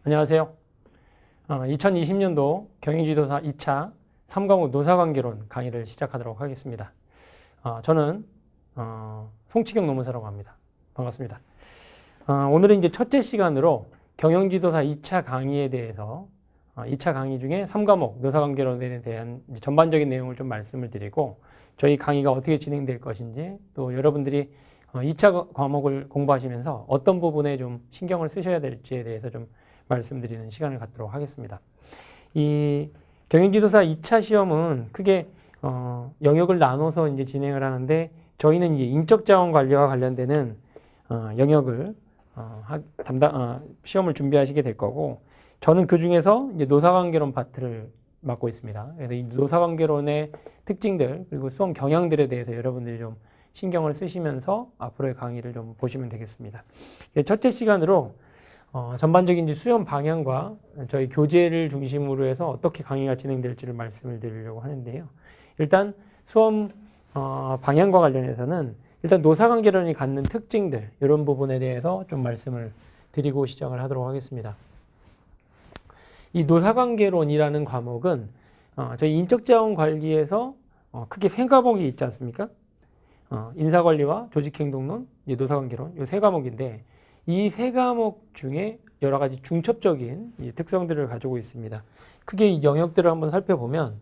안녕하세요. 2020년도 경영지도사 2차 3과목 노사관계론 강의를 시작하도록 하겠습니다. 저는 송치경 노무사라고 합니다. 반갑습니다. 오늘은 이제 첫째 시간으로 경영지도사 2차 강의에 대해서 2차 강의 중에 3과목 노사관계론에 대한 전반적인 내용을 좀 말씀을 드리고 저희 강의가 어떻게 진행될 것인지 또 여러분들이 2차 과목을 공부하시면서 어떤 부분에 좀 신경을 쓰셔야 될지에 대해서 좀 말씀드리는 시간을 갖도록 하겠습니다. 이 경영지도사 2차 시험은 크게 영역을 나눠서 이제 진행을 하는데 저희는 이제 인적자원 관리와 관련되는 영역을 시험을 준비하시게 될 거고 저는 그 중에서 이제 노사관계론 파트를 맡고 있습니다. 그래서 이 노사관계론의 특징들 그리고 수험 경향들에 대해서 여러분들이 좀 신경을 쓰시면서 앞으로의 강의를 좀 보시면 되겠습니다. 첫째 시간으로 전반적인 이제 수험 방향과 저희 교재를 중심으로 해서 어떻게 강의가 진행될지를 말씀을 드리려고 하는데요. 일단 수험 방향과 관련해서는 일단 노사관계론이 갖는 특징들 이런 부분에 대해서 좀 말씀을 드리고 시작을 하도록 하겠습니다. 이 노사관계론이라는 과목은 저희 인적자원 관리에서 크게 세 과목이 있지 않습니까? 인사관리와 조직행동론, 노사관계론 이 세 과목인데 이 세 과목 중에 여러 가지 중첩적인 특성들을 가지고 있습니다. 크게 이 영역들을 한번 살펴보면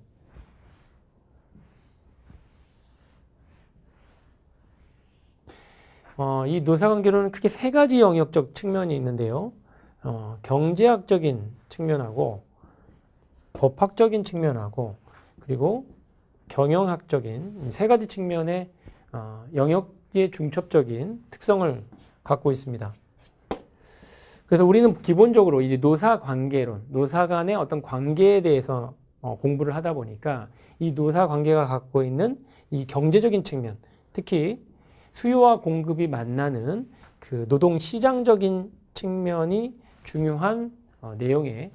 이 노사관계론은 크게 세 가지 영역적 측면이 있는데요. 경제학적인 측면하고 법학적인 측면하고 그리고 경영학적인 세 가지 측면의 영역의 중첩적인 특성을 갖고 있습니다. 그래서 우리는 기본적으로 이 노사관계론, 노사 간의 어떤 관계에 대해서 공부를 하다 보니까 이 노사관계가 갖고 있는 이 경제적인 측면, 특히 수요와 공급이 만나는 그 노동시장적인 측면이 중요한 내용의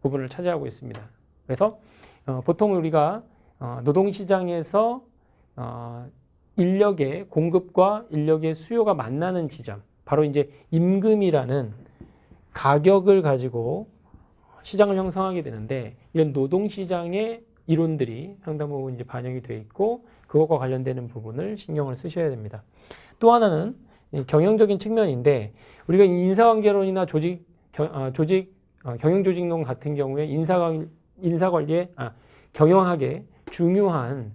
부분을 차지하고 있습니다. 그래서 보통 우리가 노동시장에서 인력의 공급과 인력의 수요가 만나는 지점, 바로 이제 임금이라는 가격을 가지고 시장을 형성하게 되는데 이런 노동시장의 이론들이 상당 부분 이제 반영이 되어 있고 그것과 관련되는 부분을 신경을 쓰셔야 됩니다. 또 하나는 경영적인 측면인데 우리가 인사관계론이나 경영조직론 같은 경우에 인사관리의 경영학의 중요한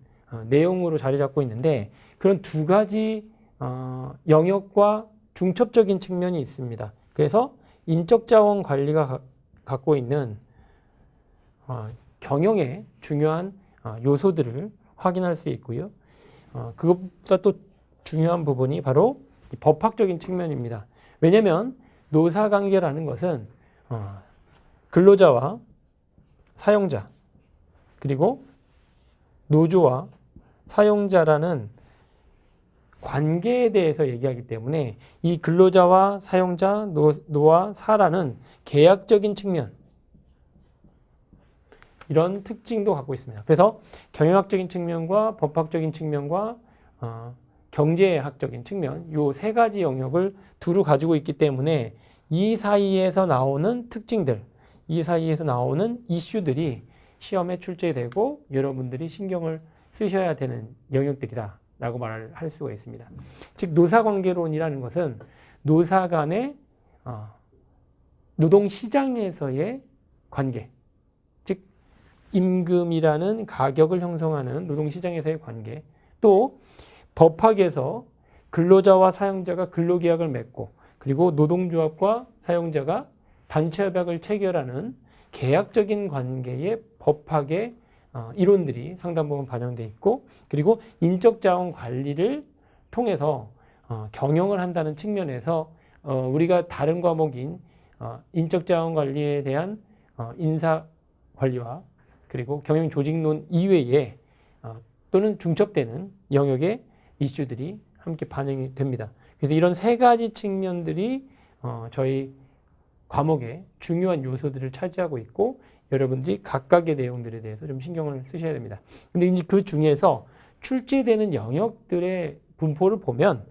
내용으로 자리 잡고 있는데 그런 두 가지 영역과 중첩적인 측면이 있습니다. 그래서 인적자원 관리가 갖고 있는 경영의 중요한 요소들을 확인할 수 있고요. 그것보다 또 중요한 부분이 바로 법학적인 측면입니다. 왜냐하면 노사관계라는 것은 근로자와 사용자 그리고 노조와 사용자라는 관계에 대해서 얘기하기 때문에 이 근로자와 사용자, 노와 사라는 계약적인 측면 이런 특징도 갖고 있습니다. 그래서 경영학적인 측면과 법학적인 측면과 경제학적인 측면 이 세 가지 영역을 두루 가지고 있기 때문에 이 사이에서 나오는 특징들, 이 사이에서 나오는 이슈들이 시험에 출제되고 여러분들이 신경을 쓰셔야 되는 영역들이다 라고 말을 할 수가 있습니다. 즉 노사관계론이라는 것은 노사 간의 노동시장에서의 관계, 즉 임금이라는 가격을 형성하는 노동시장에서의 관계, 또 법학에서 근로자와 사용자가 근로계약을 맺고 그리고 노동조합과 사용자가 단체협약을 체결하는 계약적인 관계의 법학의 이론들이 상당 부분 반영되어 있고 그리고 인적자원 관리를 통해서 경영을 한다는 측면에서 우리가 다른 과목인 인적자원 관리에 대한 인사관리와 그리고 경영조직론 이외에 또는 중첩되는 영역의 이슈들이 함께 반영이 됩니다. 그래서 이런 세 가지 측면들이 저희 과목의 중요한 요소들을 차지하고 있고 여러분들이 각각의 내용들에 대해서 좀 신경을 쓰셔야 됩니다. 근데 이제 그 중에서 출제되는 영역들의 분포를 보면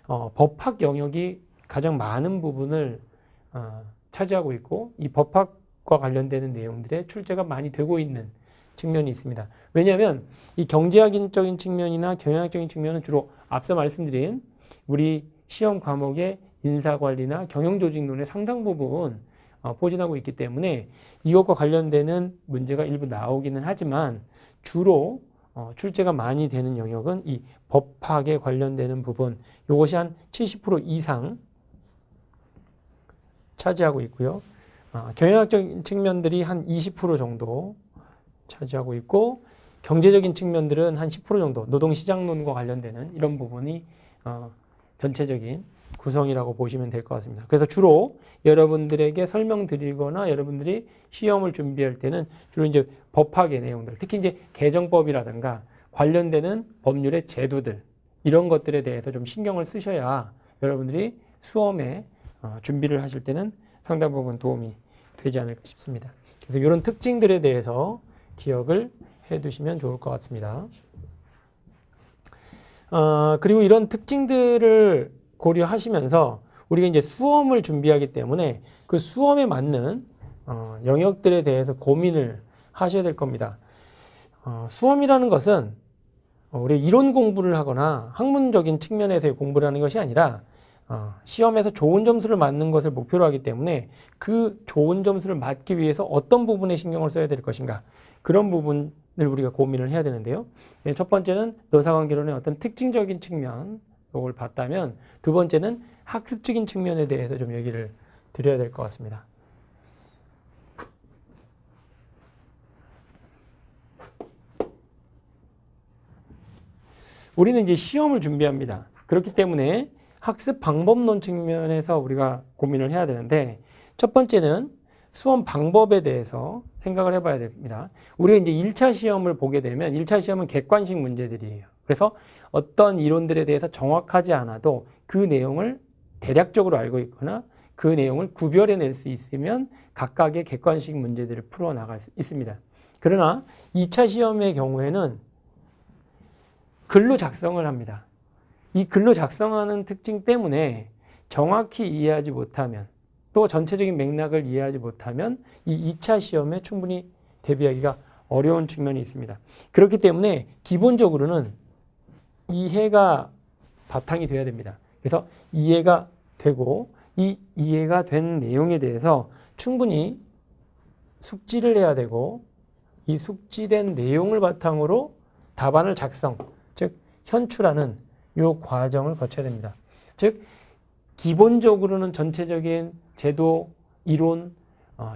법학 영역이 가장 많은 부분을 차지하고 있고 이 법학과 관련되는 내용들의 출제가 많이 되고 있는 측면이 있습니다. 왜냐하면 이 경제학적인 측면이나 경영학적인 측면은 주로 앞서 말씀드린 우리 시험 과목의 인사관리나 경영조직론의 상당 부분 포진하고 있기 때문에 이것과 관련되는 문제가 일부 나오기는 하지만 주로 출제가 많이 되는 영역은 이 법학에 관련되는 부분, 이것이 한 70% 이상 차지하고 있고요. 경영학적인 측면들이 한 20% 정도 차지하고 있고 경제적인 측면들은 한 10% 정도, 노동시장론과 관련되는 이런 부분이 전체적인 구성이라고 보시면 될 것 같습니다. 그래서 주로 여러분들에게 설명드리거나 여러분들이 시험을 준비할 때는 주로 이제 법학의 내용들, 특히 이제 개정법이라든가 관련되는 법률의 제도들, 이런 것들에 대해서 좀 신경을 쓰셔야 여러분들이 수험에 준비를 하실 때는 상당 부분 도움이 되지 않을까 싶습니다. 그래서 이런 특징들에 대해서 기억을 해 두시면 좋을 것 같습니다. 그리고 이런 특징들을 고려하시면서 우리가 이제 수험을 준비하기 때문에 그 수험에 맞는 영역들에 대해서 고민을 하셔야 될 겁니다. 수험이라는 것은 우리 이론 공부를 하거나 학문적인 측면에서의 공부를 하는 것이 아니라 시험에서 좋은 점수를 맞는 것을 목표로 하기 때문에 그 좋은 점수를 맞기 위해서 어떤 부분에 신경을 써야 될 것인가, 그런 부분을 우리가 고민을 해야 되는데요. 첫 번째는 노사관계론의 어떤 특징적인 측면, 이걸 봤다면 두 번째는 학습적인 측면에 대해서 좀 얘기를 드려야 될 것 같습니다. 우리는 이제 시험을 준비합니다. 그렇기 때문에 학습 방법론 측면에서 우리가 고민을 해야 되는데, 첫 번째는 수험 방법에 대해서 생각을 해봐야 됩니다. 우리가 이제 1차 시험을 보게 되면 1차 시험은 객관식 문제들이에요. 그래서 어떤 이론들에 대해서 정확하지 않아도 그 내용을 대략적으로 알고 있거나 그 내용을 구별해낼 수 있으면 각각의 객관식 문제들을 풀어나갈 수 있습니다. 그러나 2차 시험의 경우에는 글로 작성을 합니다. 이 글로 작성하는 특징 때문에 정확히 이해하지 못하면, 또 전체적인 맥락을 이해하지 못하면 이 2차 시험에 충분히 대비하기가 어려운 측면이 있습니다. 그렇기 때문에 기본적으로는 이해가 바탕이 돼야 됩니다. 그래서 이해가 되고 이 이해가 된 내용에 대해서 충분히 숙지를 해야 되고, 이 숙지된 내용을 바탕으로 답안을 작성, 즉 현출하는 이 과정을 거쳐야 됩니다. 즉 기본적으로는 전체적인 제도, 이론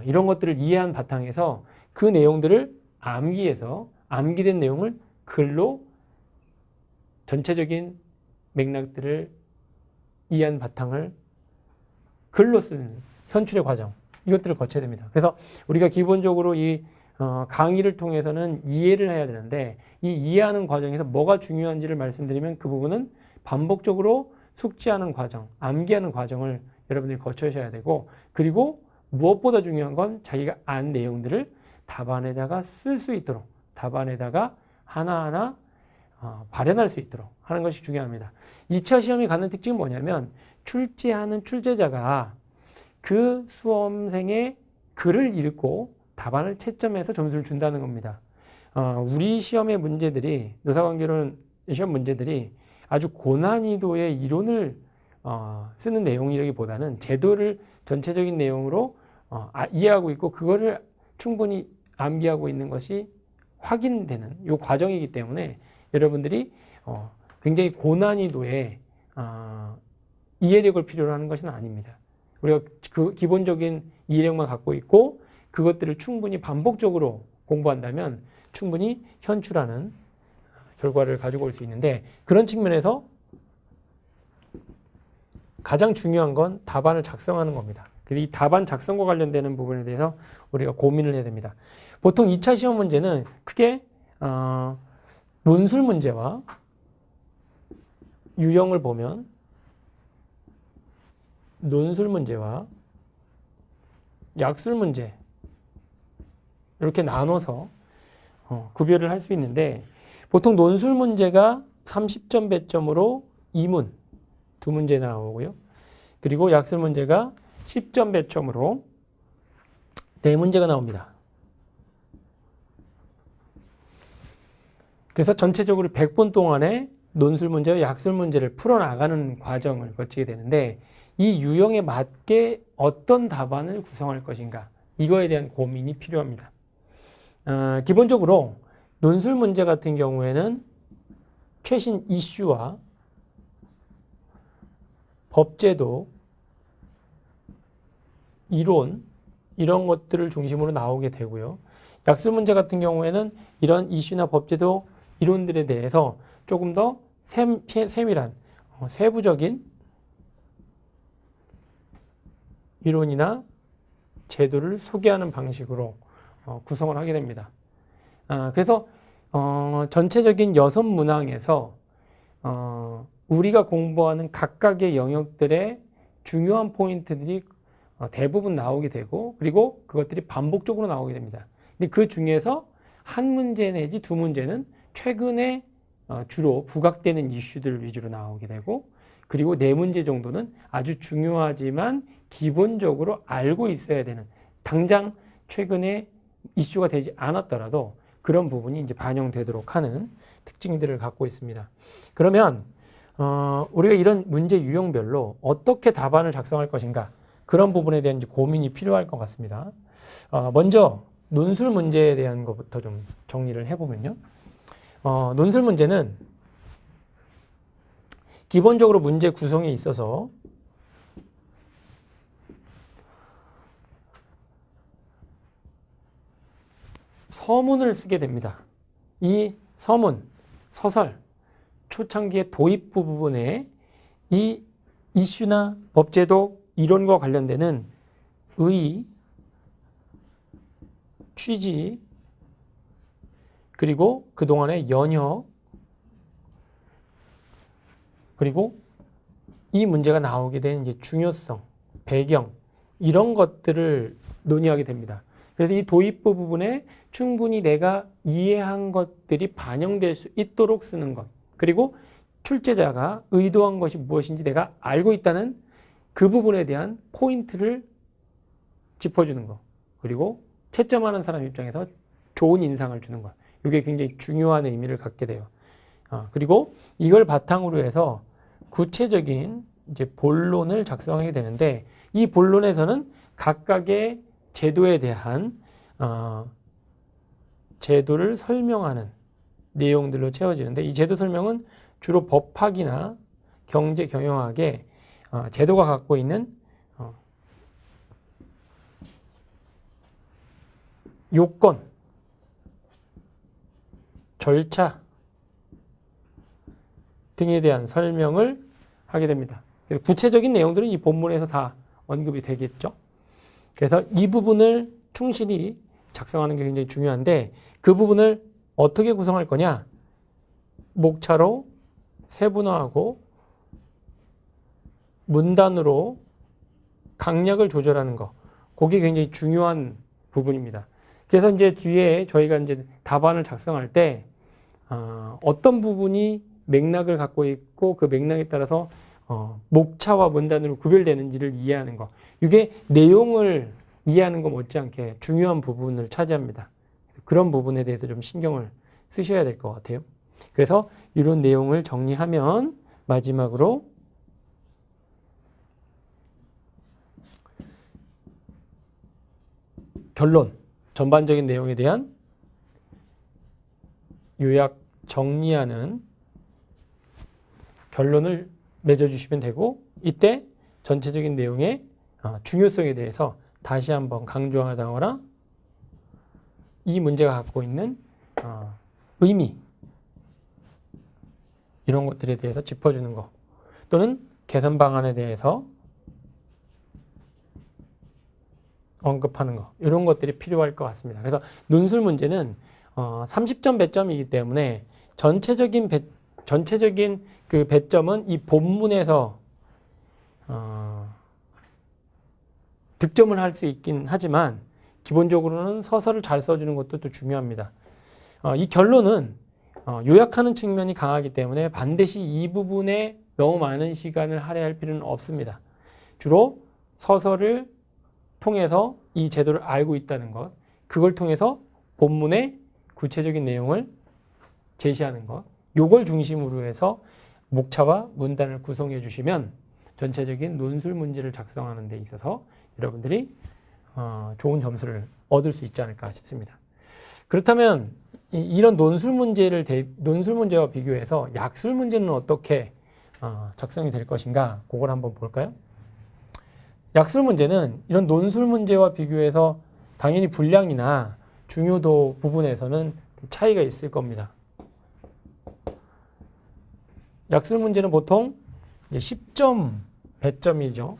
이런 것들을 이해한 바탕에서 그 내용들을 암기해서 암기된 내용을 글로 전체적인 맥락들을 이해한 바탕을 글로 쓰는 현출의 과정, 이것들을 거쳐야 됩니다. 그래서 우리가 기본적으로 이 강의를 통해서는 이해를 해야 되는데, 이 이해하는 과정에서 뭐가 중요한지를 말씀드리면 그 부분은 반복적으로 숙지하는 과정, 암기하는 과정을 여러분들이 거쳐셔야 되고, 그리고 무엇보다 중요한 건 자기가 안 내용들을 답안에다가 쓸 수 있도록, 답안에다가 하나하나 발현할 수 있도록 하는 것이 중요합니다. 2차 시험이 갖는 특징은 뭐냐면 출제하는 출제자가 그 수험생의 글을 읽고 답안을 채점해서 점수를 준다는 겁니다. 우리 시험의 문제들이, 노사관계론 시험 문제들이 아주 고난이도의 이론을 쓰는 내용이라기보다는 제도를 전체적인 내용으로 이해하고 있고 그거를 충분히 암기하고 있는 것이 확인되는 이 과정이기 때문에 여러분들이 굉장히 고난이도의 이해력을 필요로 하는 것은 아닙니다. 우리가 그 기본적인 이해력만 갖고 있고 그것들을 충분히 반복적으로 공부한다면 충분히 현출하는 결과를 가지고 올 수 있는데, 그런 측면에서 가장 중요한 건 답안을 작성하는 겁니다. 이 답안 작성과 관련되는 부분에 대해서 우리가 고민을 해야 됩니다. 보통 2차 시험 문제는 크게 논술 문제와 유형을 보면 논술 문제와 약술 문제 이렇게 나눠서 구별을 할 수 있는데, 보통 논술 문제가 30점 배점으로 2문, 2문제 나오고요. 그리고 약술 문제가 10점 배점으로 네 문제가 나옵니다. 그래서 전체적으로 100분 동안에 논술 문제와 약술 문제를 풀어나가는 과정을 거치게 되는데 이 유형에 맞게 어떤 답안을 구성할 것인가 이거에 대한 고민이 필요합니다. 기본적으로 논술 문제 같은 경우에는 최신 이슈와 법제도, 이론 이런 것들을 중심으로 나오게 되고요. 약술 문제 같은 경우에는 이런 이슈나 법제도, 이론들에 대해서 조금 더 세밀한 세부적인 이론이나 제도를 소개하는 방식으로 구성을 하게 됩니다. 그래서 전체적인 여섯 문항에서 우리가 공부하는 각각의 영역들의 중요한 포인트들이 대부분 나오게 되고 그리고 그것들이 반복적으로 나오게 됩니다. 근데 그 중에서 한 문제 내지 두 문제는 최근에 주로 부각되는 이슈들 위주로 나오게 되고 그리고 네 문제 정도는 아주 중요하지만 기본적으로 알고 있어야 되는 당장 최근에 이슈가 되지 않았더라도 그런 부분이 이제 반영되도록 하는 특징들을 갖고 있습니다. 그러면 우리가 이런 문제 유형별로 어떻게 답안을 작성할 것인가 그런 부분에 대한 이제 고민이 필요할 것 같습니다. 먼저 논술 문제에 대한 것부터 좀 정리를 해보면요. 논술 문제는 기본적으로 문제 구성에 있어서 서문을 쓰게 됩니다. 이 서문, 서설, 초창기의 도입부 부분에 이 이슈나 법제도, 이론과 관련되는 의의, 취지, 그리고 그동안의 연역, 그리고 이 문제가 나오게 된 이제 중요성, 배경, 이런 것들을 논의하게 됩니다. 그래서 이 도입부 부분에 충분히 내가 이해한 것들이 반영될 수 있도록 쓰는 것. 그리고 출제자가 의도한 것이 무엇인지 내가 알고 있다는 그 부분에 대한 포인트를 짚어주는 것. 그리고 채점하는 사람 입장에서 좋은 인상을 주는 것. 이게 굉장히 중요한 의미를 갖게 돼요. 그리고 이걸 바탕으로 해서 구체적인 이제 본론을 작성하게 되는데 이 본론에서는 각각의 제도에 대한 제도를 설명하는 내용들로 채워지는데 이 제도 설명은 주로 법학이나 경제, 경영학의 제도가 갖고 있는 요건, 절차 등에 대한 설명을 하게 됩니다. 구체적인 내용들은 이 본문에서 다 언급이 되겠죠. 그래서 이 부분을 충실히 작성하는 게 굉장히 중요한데 그 부분을 어떻게 구성할 거냐? 목차로 세분화하고 문단으로 강약을 조절하는 거. 그게 굉장히 중요한 부분입니다. 그래서 이제 뒤에 저희가 이제 답안을 작성할 때 어떤 부분이 맥락을 갖고 있고 그 맥락에 따라서 목차와 문단으로 구별되는지를 이해하는 거. 이게 내용을 이해하는 것 못지않게 중요한 부분을 차지합니다. 그런 부분에 대해서 좀 신경을 쓰셔야 될 것 같아요. 그래서 이런 내용을 정리하면 마지막으로 결론, 전반적인 내용에 대한 요약 정리하는 결론을 맺어주시면 되고 이때 전체적인 내용의 중요성에 대해서 다시 한번 강조하거나 이 문제가 갖고 있는 의미 이런 것들에 대해서 짚어주는 거 또는 개선 방안에 대해서 언급하는 거 이런 것들이 필요할 것 같습니다. 그래서 논술 문제는 30점 배점이기 때문에 전체적인 그 배점은 이 본문에서 득점을 할 수 있긴 하지만 기본적으로는 서설을 잘 써주는 것도 또 중요합니다. 이 결론은 요약하는 측면이 강하기 때문에 반드시 이 부분에 너무 많은 시간을 할애할 필요는 없습니다. 주로 서설을 통해서 이 제도를 알고 있다는 것, 그걸 통해서 본문의 구체적인 내용을 제시하는 것, 요걸 중심으로 해서 목차와 문단을 구성해 주시면 전체적인 논술 문제를 작성하는 데 있어서 여러분들이 좋은 점수를 얻을 수 있지 않을까 싶습니다. 그렇다면 이런 논술 문제와 비교해서 약술 문제는 어떻게 작성이 될 것인가, 그걸 한번 볼까요? 약술 문제는 이런 논술 문제와 비교해서 당연히 분량이나 중요도 부분에서는 차이가 있을 겁니다. 약술 문제는 보통 10점 배점이죠.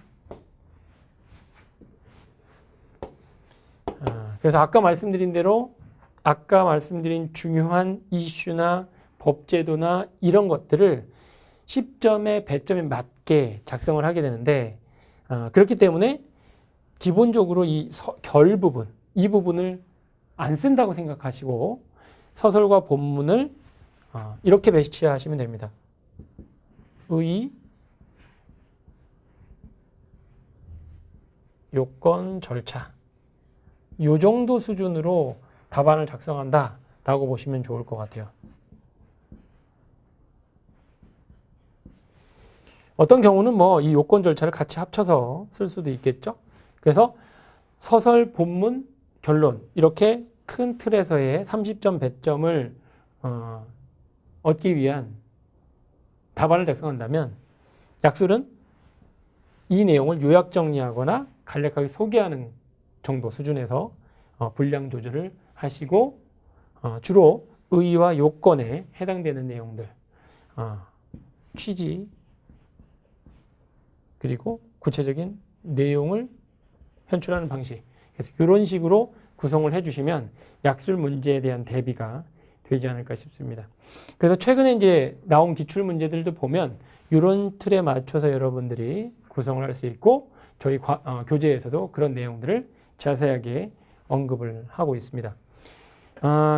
그래서 아까 말씀드린 대로 아까 말씀드린 중요한 이슈나 법제도나 이런 것들을 10점의 배점에 맞게 작성을 하게 되는데, 그렇기 때문에 기본적으로 이 결 부분, 이 부분을 안 쓴다고 생각하시고 서술과 본문을 이렇게 배치하시면 됩니다. 의, 요건, 절차. 요 정도 수준으로 답안을 작성한다 라고 보시면 좋을 것 같아요. 어떤 경우는 뭐 이 요건 절차를 같이 합쳐서 쓸 수도 있겠죠. 그래서 서설, 본문, 결론 이렇게 큰 틀에서의 30점 배점을 얻기 위한 답안을 작성한다면, 약술은 이 내용을 요약 정리하거나 간략하게 소개하는 정도 수준에서 분량 조절을 하시고 주로 의의와 요건에 해당되는 내용들, 취지, 그리고 구체적인 내용을 현출하는 방식, 그래서 이런 식으로 구성을 해주시면 약술 문제에 대한 대비가 되지 않을까 싶습니다. 그래서 최근에 이제 나온 기출 문제들도 보면 이런 틀에 맞춰서 여러분들이 구성을 할 수 있고, 저희 교재에서도 그런 내용들을 자세하게 언급을 하고 있습니다.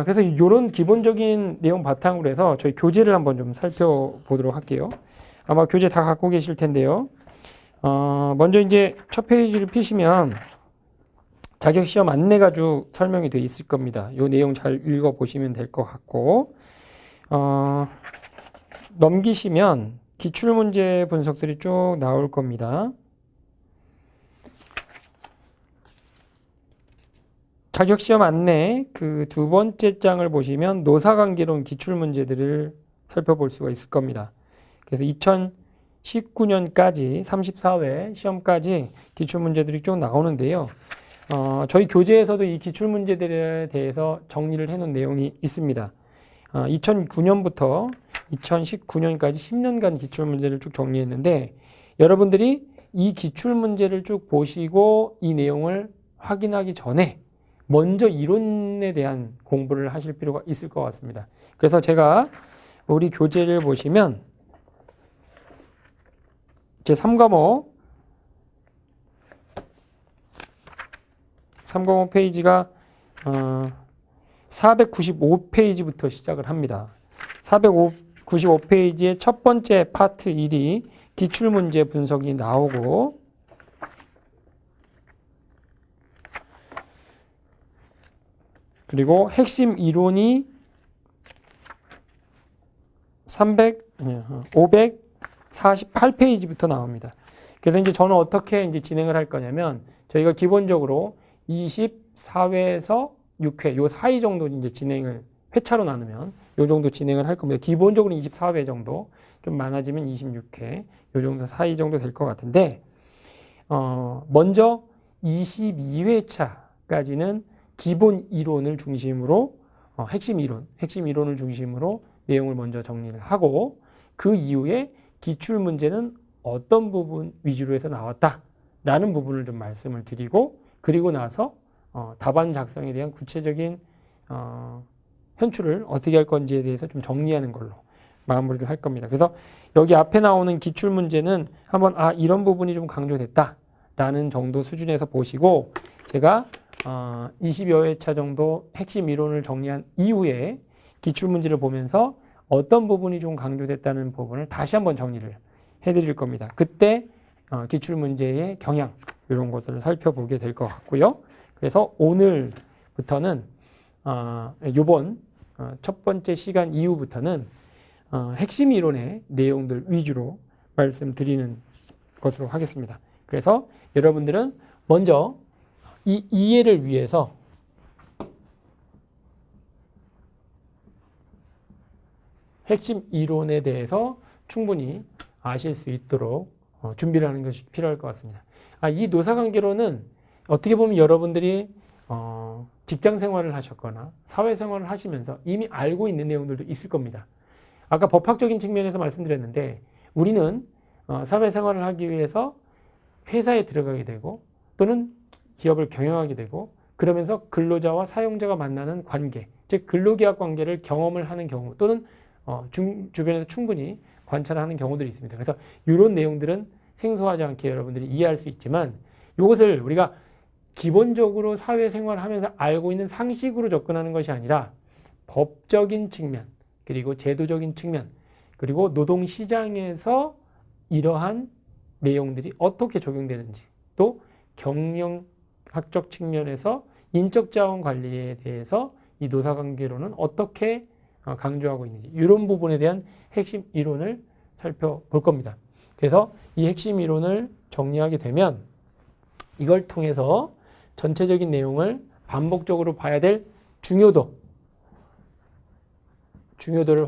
그래서 이런 기본적인 내용 바탕으로 해서 저희 교재를 한번 좀 살펴보도록 할게요. 아마 교재 다 갖고 계실 텐데요. 먼저 이제 첫 페이지를 피시면 자격시험 안내가 쭉 설명이 되어 있을 겁니다. 이 내용 잘 읽어보시면 될 것 같고, 넘기시면 기출문제 분석들이 쭉 나올 겁니다. 자격시험 안내 그 두 번째 장을 보시면 노사관계론 기출문제들을 살펴볼 수가 있을 겁니다. 그래서 2019년까지 34회 시험까지 기출문제들이 쭉 나오는데요. 저희 교재에서도 이 기출문제들에 대해서 정리를 해놓은 내용이 있습니다. 2009년부터 2019년까지 10년간 기출문제를 쭉 정리했는데, 여러분들이 이 기출문제를 쭉 보시고 이 내용을 확인하기 전에 먼저 이론에 대한 공부를 하실 필요가 있을 것 같습니다. 그래서 제가 우리 교재를 보시면 제 3과목 3과목 페이지가 495페이지부터 시작을 합니다. 495페이지의 첫 번째 파트 1이 기출문제 분석이 나오고, 그리고 핵심 이론이 548페이지부터 나옵니다. 그래서 이제 저는 어떻게 이제 진행을 할 거냐면, 저희가 기본적으로 24회에서 6회, 요 사이 정도 이제 진행을, 회차로 나누면 요 정도 진행을 할 겁니다. 기본적으로 24회 정도, 좀 많아지면 26회, 요 정도 사이 정도 될 것 같은데, 먼저 22회차까지는 기본 이론을 중심으로, 핵심 이론을 중심으로 내용을 먼저 정리를 하고, 그 이후에 기출 문제는 어떤 부분 위주로 해서 나왔다라는 부분을 좀 말씀을 드리고, 그리고 나서 답안 작성에 대한 구체적인 현출을 어떻게 할 건지에 대해서 좀 정리하는 걸로 마무리를 할 겁니다. 그래서 여기 앞에 나오는 기출 문제는 한번 이런 부분이 좀 강조됐다라는 정도 수준에서 보시고, 제가 20여 회차 정도 핵심 이론을 정리한 이후에 기출 문제를 보면서 어떤 부분이 좀 강조됐다는 부분을 다시 한번 정리를 해드릴 겁니다. 그때 기출 문제의 경향, 이런 것들을 살펴보게 될 것 같고요. 그래서 오늘부터는 요번 첫 번째 시간 이후부터는 핵심 이론의 내용들 위주로 말씀드리는 것으로 하겠습니다. 그래서 여러분들은 먼저 이 이해를 위해서 핵심 이론에 대해서 충분히 아실 수 있도록 준비를 하는 것이 필요할 것 같습니다. 이 노사관계론은 어떻게 보면 여러분들이 직장 생활을 하셨거나 사회 생활을 하시면서 이미 알고 있는 내용들도 있을 겁니다. 아까 법학적인 측면에서 말씀드렸는데 우리는 사회 생활을 하기 위해서 회사에 들어가게 되고 또는 기업을 경영하게 되고 그러면서 근로자와 사용자가 만나는 관계, 즉 근로계약 관계를 경험을 하는 경우 또는 주변에서 충분히 관찰하는 경우들이 있습니다. 그래서 이런 내용들은 생소하지 않게 여러분들이 이해할 수 있지만 이것을 우리가 기본적으로 사회생활을 하면서 알고 있는 상식으로 접근하는 것이 아니라 법적인 측면, 그리고 제도적인 측면, 그리고 노동시장에서 이러한 내용들이 어떻게 적용되는지, 또 경영학적 측면에서 인적자원 관리에 대해서 이 노사관계론은 어떻게 강조하고 있는지 이런 부분에 대한 핵심 이론을 살펴볼 겁니다. 그래서 이 핵심 이론을 정리하게 되면 이걸 통해서 전체적인 내용을 반복적으로 봐야 될 중요도를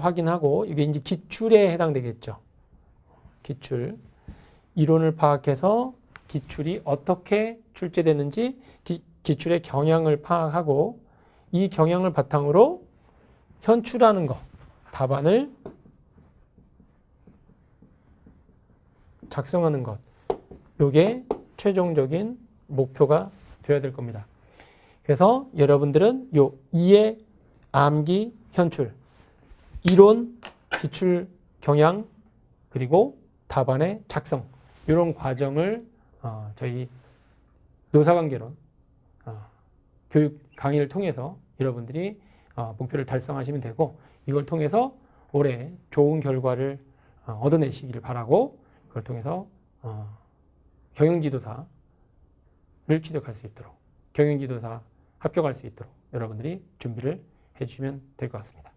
확인하고 이게 이제 기출에 해당되겠죠. 기출. 이론을 파악해서 기출이 어떻게 출제되는지 기출의 경향을 파악하고 이 경향을 바탕으로 현출하는 것, 답안을 작성하는 것. 이게 최종적인 목표가 되어야 될 겁니다. 그래서 여러분들은 요 이해, 암기, 현출, 이론, 기출, 경향, 그리고 답안의 작성 이런 과정을 저희 노사관계론 교육 강의를 통해서 여러분들이 목표를 달성하시면 되고 이걸 통해서 올해 좋은 결과를 얻어내시기를 바라고 그걸 통해서 경영지도사를 취득할 수 있도록 경영지도사 합격할 수 있도록 여러분들이 준비를 해주시면 될 것 같습니다.